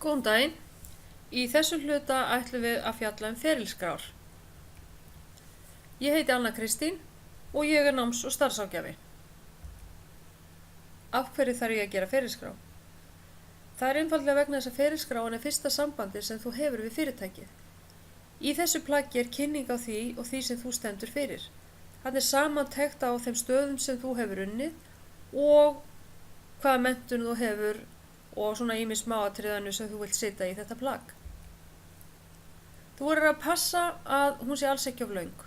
Góðan daginn. Í þessum hluta ætlum við að fjalla ferilskrár. Ég heiti Anna Kristín og ég er náms- og starfsráðgjafi. Af hverju þarf ég að gera ferilskrá? Það er einfaldlega vegna þess að ferilskráin er fyrsta sambandi sem þú hefur við fyrirtækið. Í þessu plaggi er kynning á því og því sem þú stendur fyrir. Hann er samantekt á þeim stöðum sem þú hefur unnið og hvaða menntun þú hefur og svona ýmis smáatriðanir sem þú vilt setja í þetta plagg. Þú verður að passa að hún sé alls ekki of löng.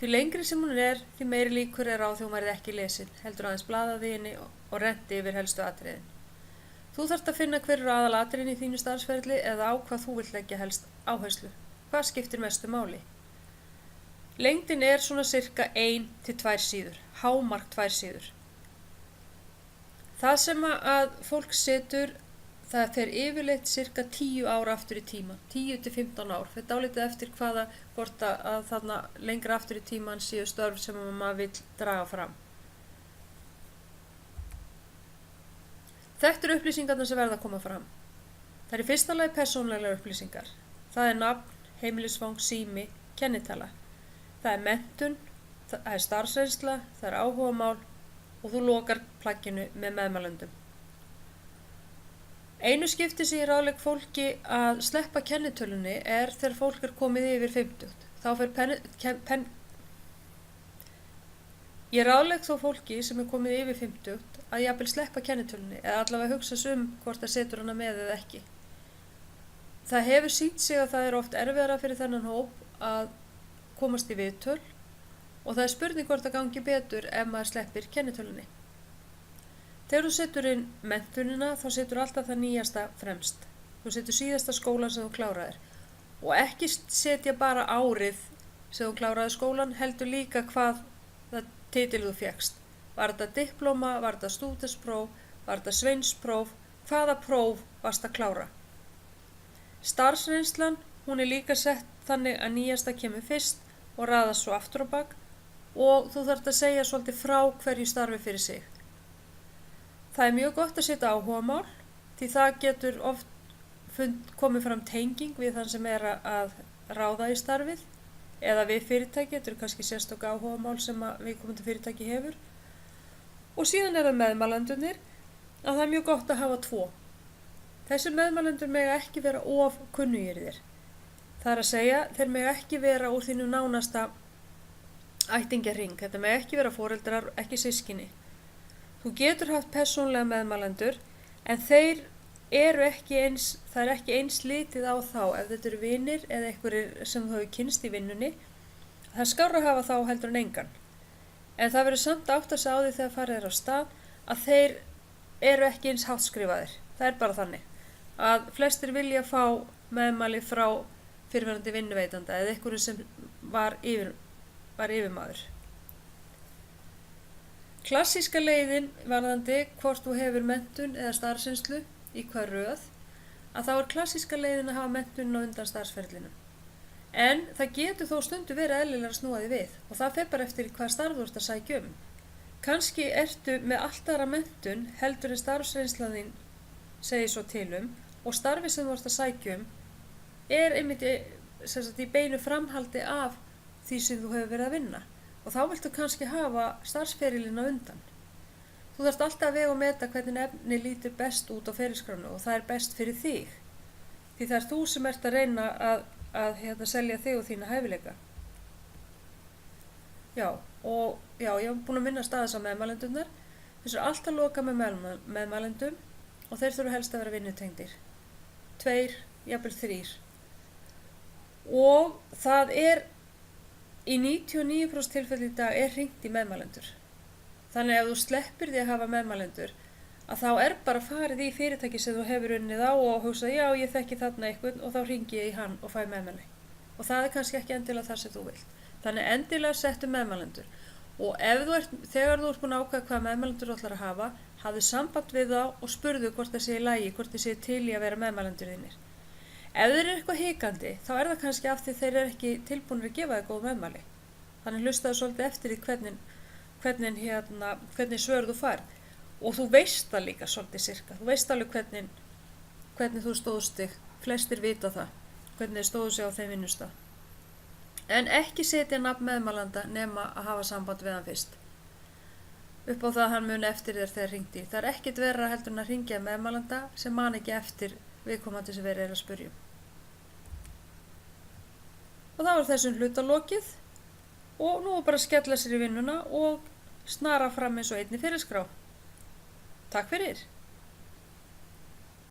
Því lengri sem hún er, því meiri líkur er á því hún verði ekki lesin, heldur aðeins blaðaði henni og renti yfir helstu atriðin. Þú þarft að finna hver eru aðalatriðin í þínu starfsferli eða á hvað þú vilt leggja helst áherslu. Hvað skiptir mestu máli? Lengdin er svona cirka 1 til 2 síður, hámark 2 síður. Það sem að fólk setur, það fer yfirleitt cirka 10 ár aftur í tíma, 10 til 15 ár. Þetta álítið eftir hvort að þarna lengra aftur í tíman séu störf sem maður vill draga fram. Þetta eru upplýsingarnar sem verða að koma fram. Það er í fyrsta lagi persónulegar upplýsingar. Það er nafn, heimilisfang, sími, kennitala. Það er menntun, það er starfsreynsla, það er áhugamál og þú lokar plagginu með meðmælendum. Einu skipti sem ég ráðlegg fólki að sleppa kennitölunni er þegar fólk er komið yfir 50. Þá fer Ég ráðlegg þó fólki sem er komið yfir 50 að jafnvel sleppa kennitölunni eða allavega hugsa hvort það setur hana með eða ekki. Það hefur sýnt sig að það er oft erfiðara fyrir þennan hóp að komast í viðtöl og það er spurning hvort það gangi betur ef maður sleppir kennitölunni. Þegar þú setur inn menntunina þá setur alltaf það nýjasta fremst. Þú setur síðasta skólan sem þú kláraðir og ekki setja bara árið sem þú kláraði skólan, heldur líka hvað það titil þú fékkst. Var þetta diplóma, var þetta stúdentspróf, var þetta sveinspróf, hvaða próf varst að klára? Starfsreynslan, hún er líka sett þannig að nýjasta kemur fyrst og raðast svo aftur á bak og þú þarft að segja svolítið frá hverju starfi fyrir sig. Það er mjög gott að setja áhugamál því það getur oft komið fram tenging við þann sem er að ráða í starfið eða við fyrirtæki, þetta eru kannski sérstök áhugamál sem viðkomandi fyrirtæki hefur. Og síðan er það meðmælendurnir að það er mjög gott að hafa 2. Þessi meðmælendur mega ekki vera of kunnugir þér. Það er að segja, þeir mega ekki vera úr þínu nánasta ættingjarhring. Þetta mega ekki vera foreldrar, ekki systkini. Þú getur haft persónlega meðmælendur en þeir eru ekki eins, það er ekki eins litið á þá ef þetta eru vinir eða einhverjir sem þú hefur kynnst í vinnunni. Það er skárra að hafa þá heldur en engan. En það verður samt átt að segja á því þegar farið er á stað að þeir eru ekki eins háttskrifaðir. Það er bara þannig að flestir vilja fá meðmæli frá fyrrverandi vinnuveitanda eða einhverju sem var yfirmaður. Klassíska leiðin varðandi hvort þú hefur menntun eða starfsreynslu í hvað röð, að þá er klassíska leiðin að hafa menntun á undan starfsferlinum. En það getur þó stundu verið eðlilega að snúa því við og það fer bara eftir hvað starf þú ert að sækja um. Kannski ertu með allt aðra menntun heldur en starfsreynslan þín segir svo til og starfi sem þú ert að sækja um er einmitt í beinu framhaldi af því sem þú hefur verið að vinna og þá viltu kannski hafa starfsferilinn á undan. Þú þarft alltaf að vega og meta hvernig efni lítur best út á ferilskránu og það er best fyrir þig. Því það er þú sem ert að reyna að selja þig og þína hæfileika. Ég hef búin að minnast aðeins á meðmælendurnar. Þessu er alltaf loka með meðmælendum og þeir þurfa helst að vera vinnutengdir. 2, jafnvel 3. Og það er í 99% tilfelli í dag er hringt í meðmælendur. Þannig ef þú sleppir því að hafa meðmælendur að þá er bara farið í fyrirtæki sem þú hefur unnið á og hugsa já ég þekki þarna einhvern og þá hringi ég í hann og fæ meðmæli. Og það er kannski ekki endilega það sem þú vilt. Þannig endilega settu meðmælendur og þegar þú ert búin að ákveða hvað meðmælendur þú ætlar að hafa, hafðu samband við þá og spurðu hvort það sé í lagi, hvort það sé til í að vera meðmælendur þínir. Ef þeir eru eitthvað hikandi þá er það kannski af því þeir eru ekki tilbúnir að gefa þér góð meðmæli. Þannig hlustaðu svolítið eftir því hvernig svör þú færð og þú veist það líka svolítið sirka, þú veist alveg hvernig þú stóðst þig. Flestir vita það, hvernig þið stóðu sig á þeim vinnustað. En ekki setja nafn meðmælanda nema að hafa samband við hann fyrst. Upp á það að hann muni eftir þér þegar hringdi. Það er ekkert verra heldur en að hringja meðmælanda sem man ekki eftir viðkomandi sem verið að spyrja. Og þá er þessum hluta lokið og nú er bara að skella sér í vinnuna og snara fram eins og einni fyrirskrá. Takk fyrir!